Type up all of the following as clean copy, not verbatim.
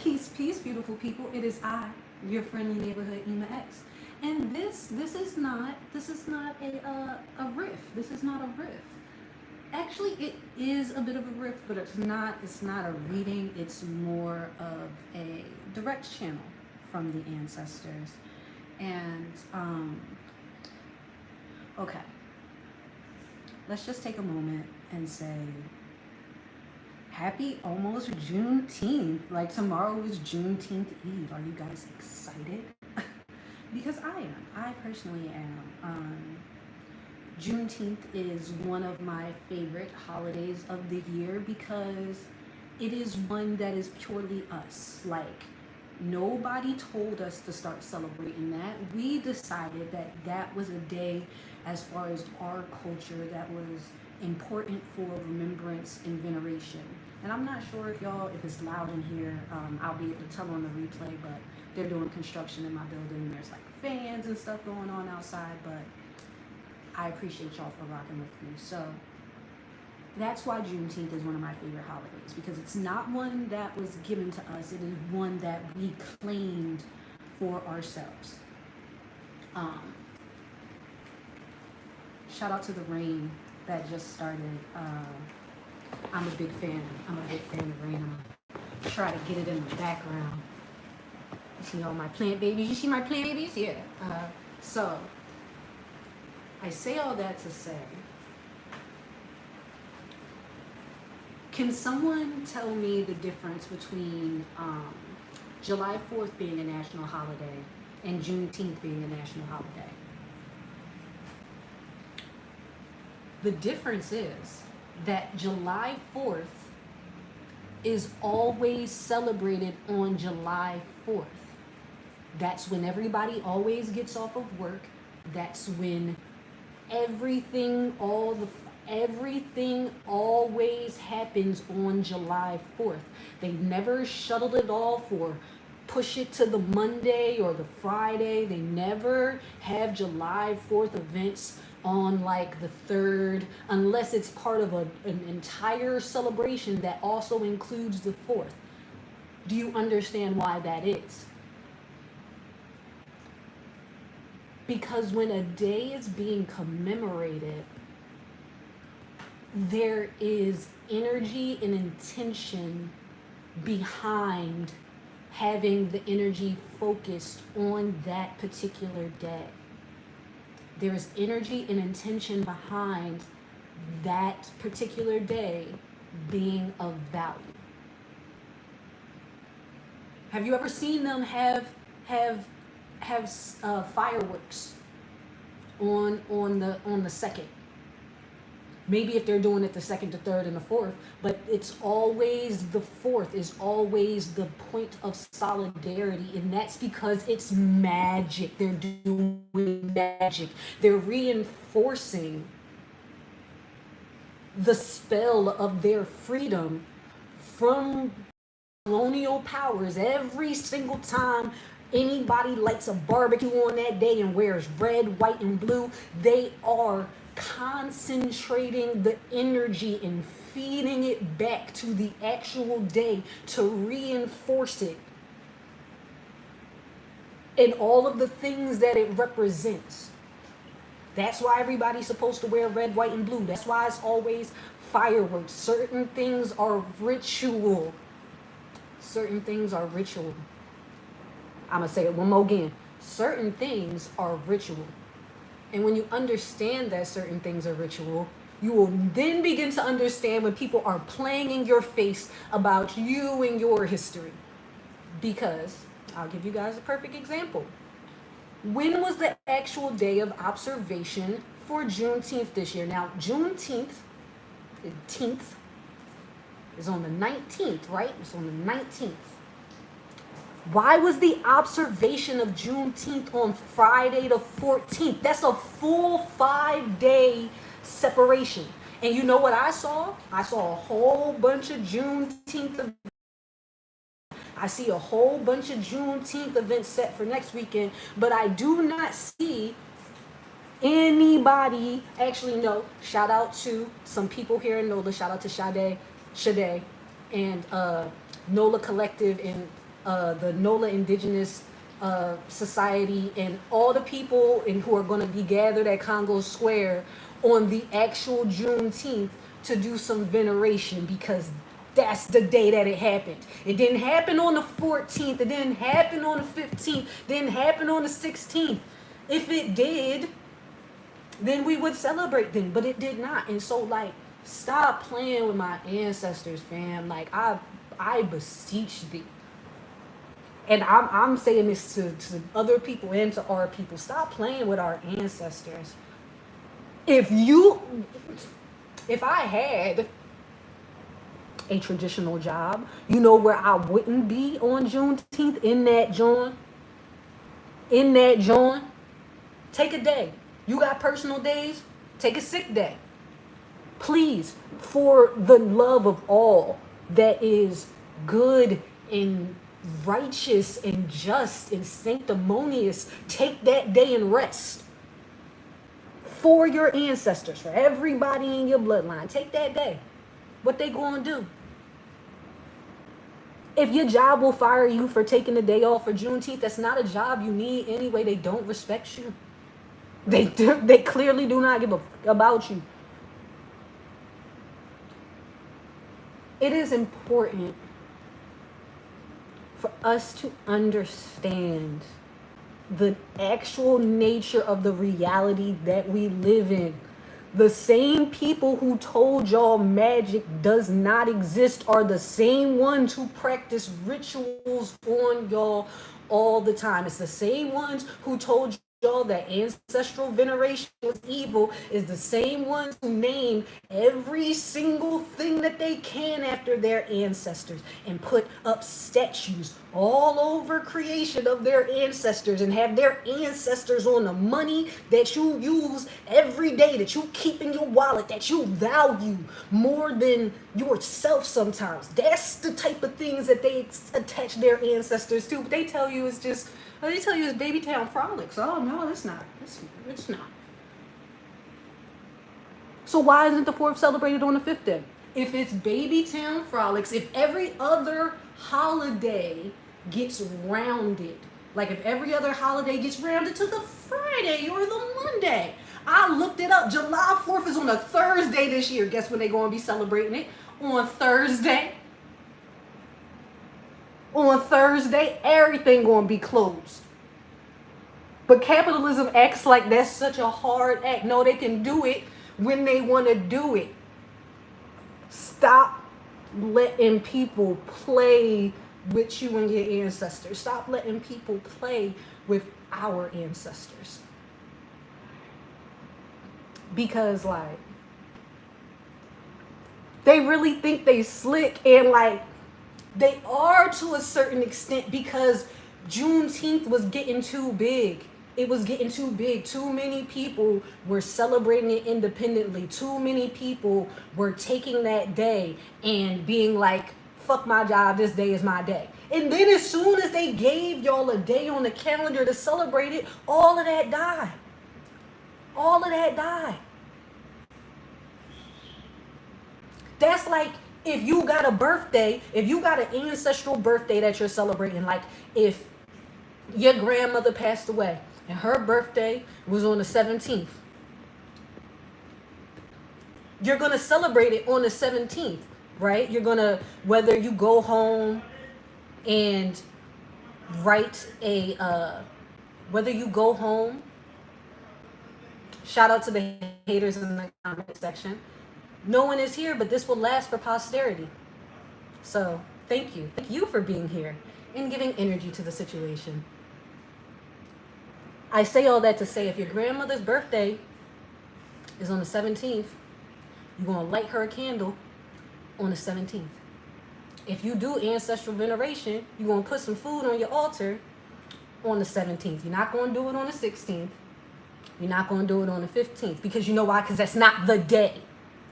Peace, beautiful people. It is I, your friendly neighborhood Imah X, and this is not a riff. This is not a riff. Actually, it is a bit of a riff, but it's not a reading. It's more of a direct channel from the ancestors, and okay. Let's just take a moment and say happy almost Juneteenth. Like tomorrow is Juneteenth Eve. Are you guys excited? Because I am. I personally am. Juneteenth is one of my favorite holidays of the year because it is one that is purely us. Like nobody told us to start celebrating that. We decided that that was a day, as far as our culture, that was important for remembrance and veneration. And I'm not sure if it's loud in here. I'll be able to tell on the replay, but they're doing construction in my building. There's like fans and stuff going on outside, but I appreciate y'all for rocking with me. So that's why Juneteenth is one of my favorite holidays, because it's not one that was given to us. It is one that we claimed for ourselves. Shout out to the rain that just started. I'm a big fan. I'm a big fan of rain. I'm gonna try to get it in the background. You see all my plant babies? You see my plant babies? Yeah. So I say all that to say, can someone tell me the difference between July 4th being a national holiday and Juneteenth being a national holiday? The difference is that July 4th is always celebrated on July 4th. That's when everybody always gets off of work. That's when everything always happens on July 4th. They never shuttled it off or push it to the Monday or the Friday. They never have July 4th events on like the 3rd, unless it's part of an entire celebration that also includes the 4th. Do you understand why that is? Because when a day is being commemorated, there is energy and intention behind having the energy focused on that particular day. There's energy and intention behind that particular day being of value. Have you ever seen them have fireworks on the 2nd? Maybe if they're doing it the 2nd, the 3rd, and the 4th, but it's always the 4th is always the point of solidarity, and that's because it's magic. They're doing magic. They're reinforcing the spell of their freedom from colonial powers. Every single time anybody lights a barbecue on that day and wears red, white, and blue, they are concentrating the energy and feeding it back to the actual day to reinforce it and all of the things that it represents. That's why everybody's supposed to wear red, white, and blue. That's why it's always fireworks. Certain things are ritual. Certain things are ritual. I'm going to say it one more again. Certain things are ritual. And when you understand that certain things are ritual, you will then begin to understand when people are playing in your face about you and your history. Because I'll give you guys a perfect example. When was the actual day of observation for Juneteenth this year? Now, Juneteenth, the 10th, is on the 19th, right? It's on the 19th. Why was the observation of Juneteenth on Friday the 14th? That's a full 5-day separation. And you know what I saw? I saw a whole bunch of Juneteenth events. I see a whole bunch of Juneteenth events set for next weekend, but I do not see anybody. Actually, no. Shout out to some people here in NOLA. Shout out to Sade, and NOLA Collective, and the NOLA Indigenous Society, and all the people who are going to be gathered at Congo Square on the actual Juneteenth to do some veneration, because that's the day that it happened. It didn't happen on the 14th. It didn't happen on the 15th. It didn't happen on the 16th. If it did, then we would celebrate then, but it did not. And so, like, stop playing with my ancestors, fam. Like, I beseech thee. And I'm saying this to other people and to our people. Stop playing with our ancestors. If I had a traditional job, you know where I wouldn't be on Juneteenth? In that joint. Take a day. You got personal days? Take a sick day. Please, for the love of all that is good and righteous and just and sanctimonious, take that day and rest. For your ancestors, for everybody in your bloodline, take that day. What they gonna do? If your job will fire you for taking a day off for Juneteenth, that's not a job you need anyway. They don't respect you. They clearly do not give a fuck about you. It is important for us to understand the actual nature of the reality that we live in. The same people who told y'all magic does not exist are the same ones who practice rituals on y'all all the time. It's the same ones who told y'all that ancestral veneration was evil, is the same ones who name every single thing that they can after their ancestors and put up statues all over creation of their ancestors and have their ancestors on the money that you use every day, that you keep in your wallet, that you value more than yourself sometimes. That's the type of things that they attach their ancestors to. But they tell you it's just, they tell you it's baby town frolics. Oh no, it's not. It's not. So why isn't the 4th celebrated on the 5th then? If it's baby town frolics, if every other holiday gets rounded, like if every other holiday gets rounded to the Friday or the Monday. I looked it up. July 4th is on a Thursday this year. Guess when they're going to be celebrating it? On Thursday. On Thursday, everything going to be closed. But capitalism acts like that's such a hard act. No, they can do it when they want to do it. Stop letting people play with you and your ancestors. Stop letting people play with our ancestors. Because, like, they really think they slick, and, like, they are to a certain extent, because Juneteenth was getting too big. It was getting too big. Too many people were celebrating it independently. Too many people were taking that day and being like, fuck my job, this day is my day. And then as soon as they gave y'all a day on the calendar to celebrate it, all of that died. All of that died. That's like if you got a birthday, if you got an ancestral birthday that you're celebrating, like if your grandmother passed away and her birthday was on the 17th, you're going to celebrate it on the 17th, right? You're going to, whether you go home and write whether you go home, shout out to the haters in the comment section. No one is here, but this will last for posterity. So thank you. Thank you for being here and giving energy to the situation. I say all that to say, if your grandmother's birthday is on the 17th, you're going to light her a candle on the 17th. If you do ancestral veneration, you're going to put some food on your altar on the 17th. You're not going to do it on the 16th. You're not going to do it on the 15th. Because you know why? Because that's not the day.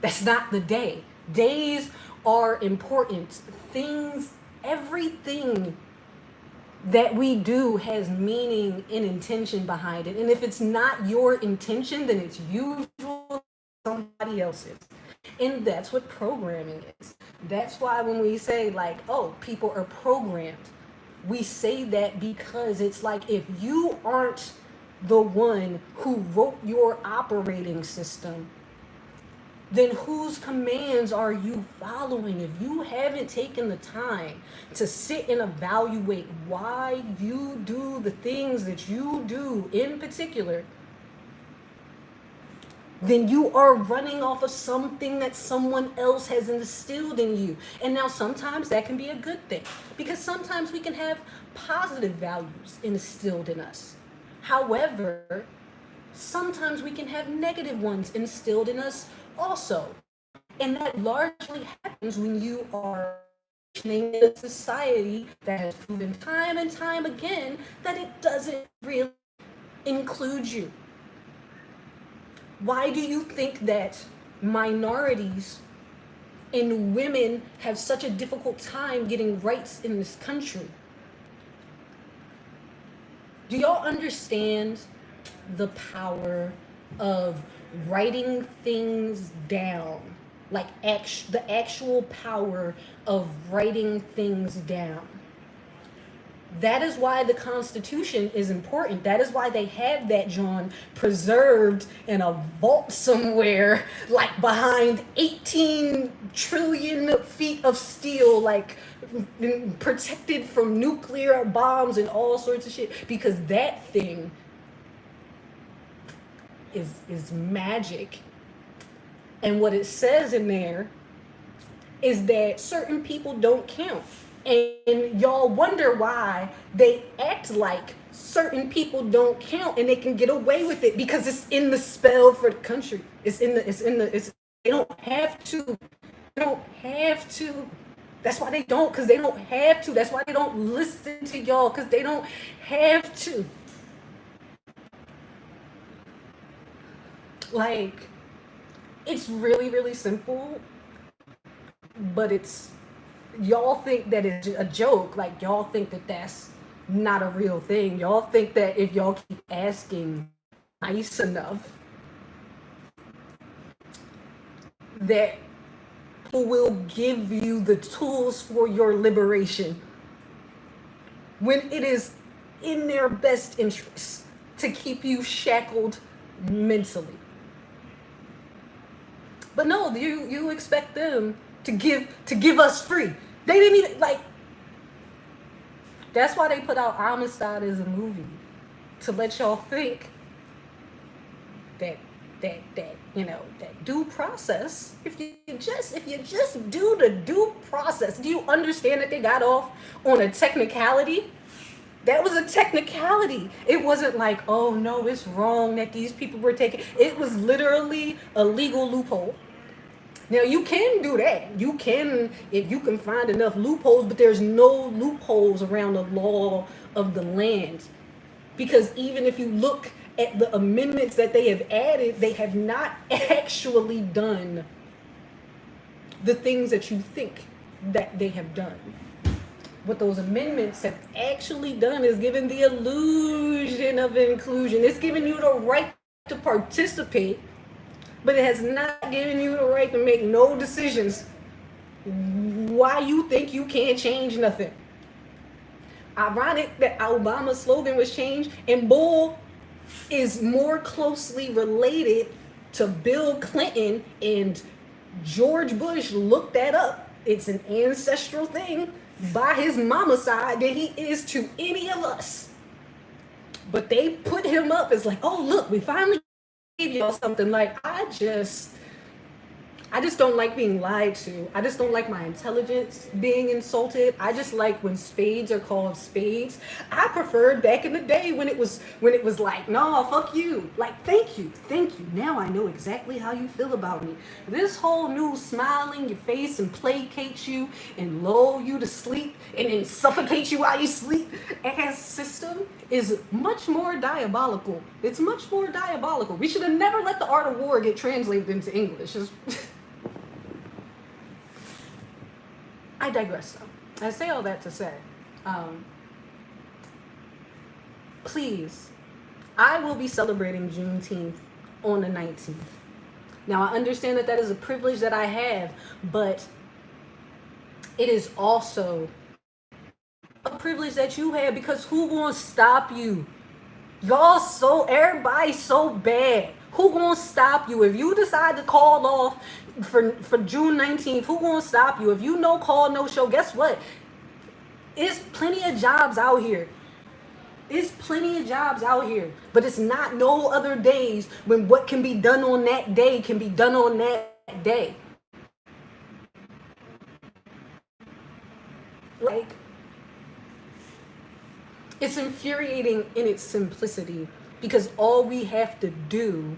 That's not the day. Days are important. Things, everything that we do has meaning and intention behind it. And if it's not your intention, then it's usually somebody else's. And that's what programming is. That's why when we say like, oh, people are programmed, We say that because it's like, if you aren't the one who wrote your operating system, then whose commands are you following? If you haven't taken the time to sit and evaluate why you do the things that you do in particular, then you are running off of something that someone else has instilled in you. And now sometimes that can be a good thing, because sometimes we can have positive values instilled in us. However, sometimes we can have negative ones instilled in us also. And that largely happens when you are in a society that has proven time and time again that it doesn't really include you. Why do you think that minorities and women have such a difficult time getting rights in this country? Do y'all understand the power of writing things down? Like the actual power of writing things down. That is why the Constitution is important. That is why they have that, John, preserved in a vault somewhere, like behind 18 trillion feet of steel, like protected from nuclear bombs and all sorts of shit. Because that thing is magic. And what it says in there is that certain people don't count. And y'all wonder why they act like certain people don't count and they can get away with it, because it's in the spell for the country. They don't have to. They don't have to. That's why they don't, because they don't have to. That's why they don't listen to y'all, because they don't have to. Like, it's really, really simple, but y'all think that it's a joke. Like, y'all think that that's not a real thing. Y'all think that if y'all keep asking nice enough, that people will give you the tools for your liberation, when it is in their best interest to keep you shackled mentally. But no, you expect them to give us free. They didn't even, like, that's why they put out Amistad as a movie, to let y'all think that that due process, if you just do the due process. Do you understand that they got off on a technicality? That was a technicality. It wasn't like, oh no, it's wrong that these people were taking. It was literally a legal loophole. Now you can do that. You can, if you can find enough loopholes, but there's no loopholes around the law of the land. Because even if you look at the amendments that they have added, they have not actually done the things that you think that they have done. What those amendments have actually done is given the illusion of inclusion. It's given you the right to participate, but it has not given you the right to make no decisions. Why you think you can't change nothing? Ironic that Obama's slogan was change, and bull is more closely related to Bill Clinton and George Bush. Look that up. It's an ancestral thing by his mama's side than he is to any of us. But they put him up as like, oh look, we finally gave y'all something. Like, I just don't like being lied to. I just don't like my intelligence being insulted. I just like when spades are called spades. I preferred back in the day when it was like, no, fuck you. Like, thank you. Now I know exactly how you feel about me. This whole new smiling your face and placate you and lull you to sleep and then suffocate you while you sleep ass system is much more diabolical. It's much more diabolical. We should have never let The Art of War get translated into English. I digress though. I say all that to say, please, I will be celebrating Juneteenth on the 19th. Now I understand that is a privilege that I have, but it is also a privilege that you have, because who gonna stop you? Everybody's so bad. Who gonna stop you? If you decide to call off for June 19th, who gonna stop you? If you no call, no show, guess what? It's plenty of jobs out here. It's plenty of jobs out here. But it's not no other days when what can be done on that day can be done on that day. Like, it's infuriating in its simplicity, because all we have to do,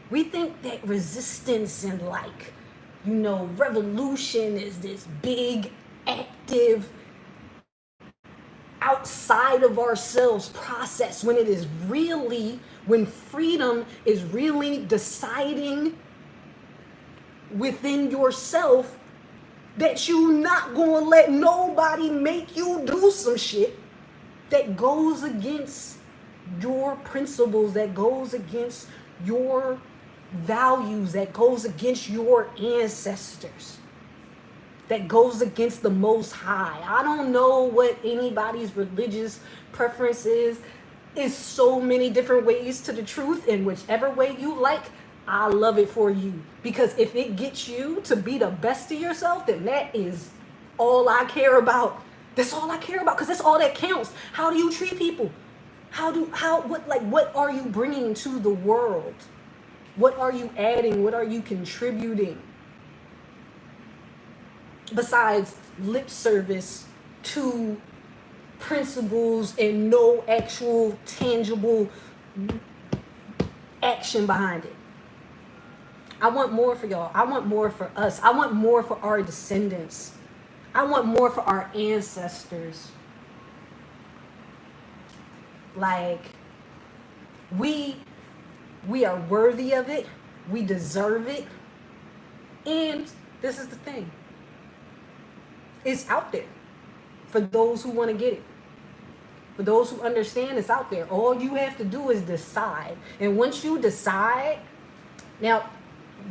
we think that resistance and, like, you know, revolution is this big, active, outside of ourselves process, when it is really, when freedom is really deciding within yourself that you not gonna let nobody make you do some shit that goes against your principles, that goes against your values, that goes against your ancestors, that goes against the Most High. I don't know what anybody's religious preference is. It's so many different ways to the truth, and whichever way you like, I love it for you. Because if it gets you to be the best of yourself, then that is all I care about. That's all I care about, because that's all that counts. How do you treat people? What are you bringing to the world? What are you adding? What are you contributing? Besides lip service to principles and no actual tangible action behind it. I want more for y'all. I want more for us. I want more for our descendants. I want more for our ancestors. Like, we are worthy of it. We deserve it. And this is the thing. It's out there for those who want to get it. For those who understand, it's out there. All you have to do is decide. And once you decide, now,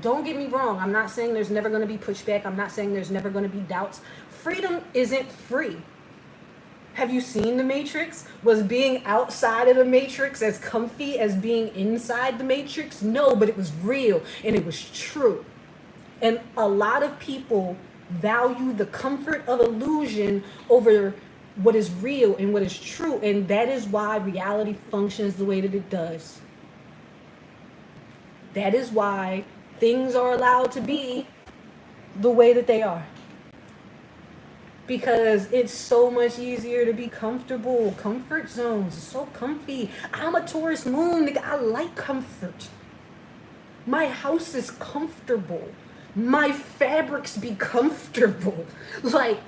don't get me wrong. I'm not saying there's never going to be pushback. I'm not saying there's never going to be doubts. Freedom isn't free. Have you seen The Matrix? Was being outside of the Matrix as comfy as being inside the Matrix? No, but it was real and it was true. And a lot of people value the comfort of illusion over what is real and what is true. And that is why reality functions the way that it does. That is why things are allowed to be the way that they are. Because it's so much easier to be comfortable. Comfort zones are so comfy. I'm a Taurus moon, nigga. I like comfort. My house is comfortable. My fabrics be comfortable. Like,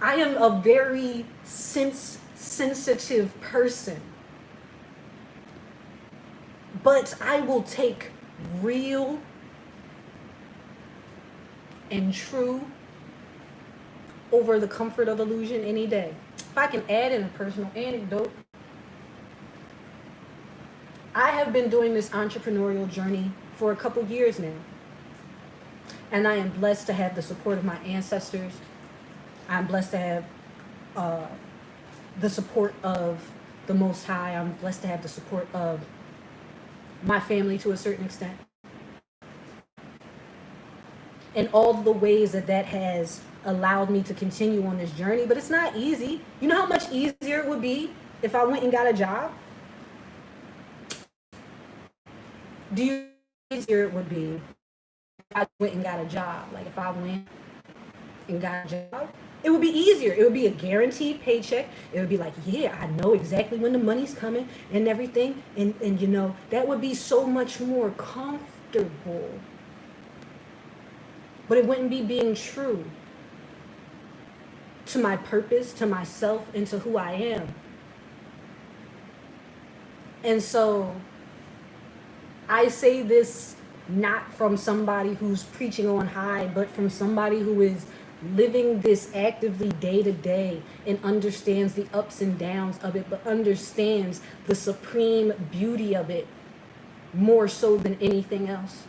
I am a very sensitive person. But I will take real and true over the comfort of illusion any day. If I can add in a personal anecdote, I have been doing this entrepreneurial journey for a couple years now. And I am blessed to have the support of my ancestors. I'm blessed to have the support of the Most High. I'm blessed to have the support of my family to a certain extent. And all the ways that that has allowed me to continue on this journey. But it's not easy. You know how much easier it would be if I went and got a job? Do you know how easier it would be if I went and got a job? Like, if I went and got a job, it would be easier. It would be a guaranteed paycheck. It would be like, yeah, I know exactly when the money's coming and everything. And you know, that would be so much more comfortable. But it wouldn't be being true to my purpose, to myself, and to who I am. And so I say this not from somebody who's preaching on high, but from somebody who is living this actively day to day and understands the ups and downs of it, but understands the supreme beauty of it more so than anything else.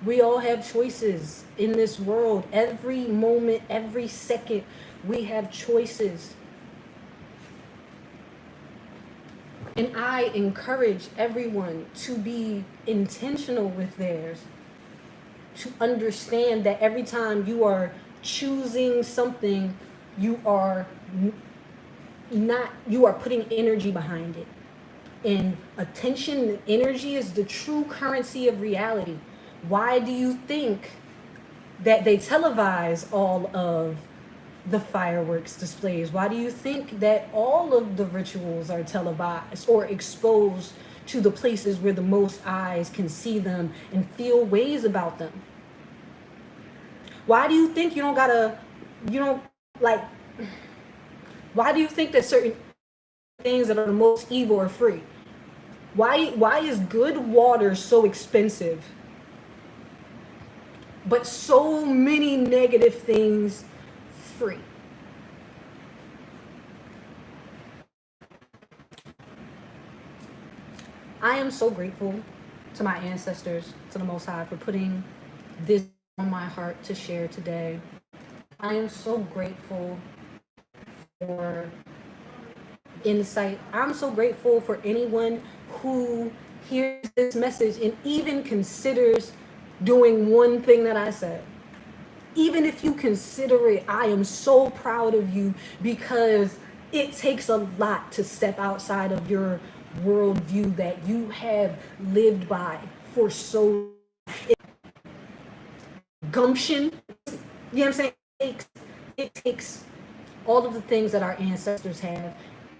We all have choices in this world. Every moment, every second, we have choices. And I encourage everyone to be intentional with theirs, to understand that every time you are choosing something, you are you are putting energy behind it. And attention and energy is the true currency of reality. Why do you think that they televise all of the fireworks displays? Why do you think that all of the rituals are televised or exposed to the places where the most eyes can see them and feel ways about them? Why do you think you don't like, why do you think that certain things that are the most evil are free? Why is good water so expensive, but so many negative things free? I am so grateful to my ancestors, to the Most High, for putting this on my heart to share today. I am so grateful for insight. I'm so grateful for anyone who hears this message and even considers doing one thing that I said. Even if you consider it, I am so proud of you, because it takes a lot to step outside of your worldview that you have lived by for so long. Gumption, you know what I'm saying? It takes all of the things that our ancestors have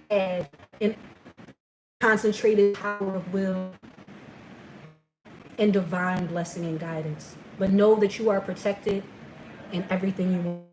had in concentrated power of will and divine blessing and guidance. But know that you are protected in everything you want.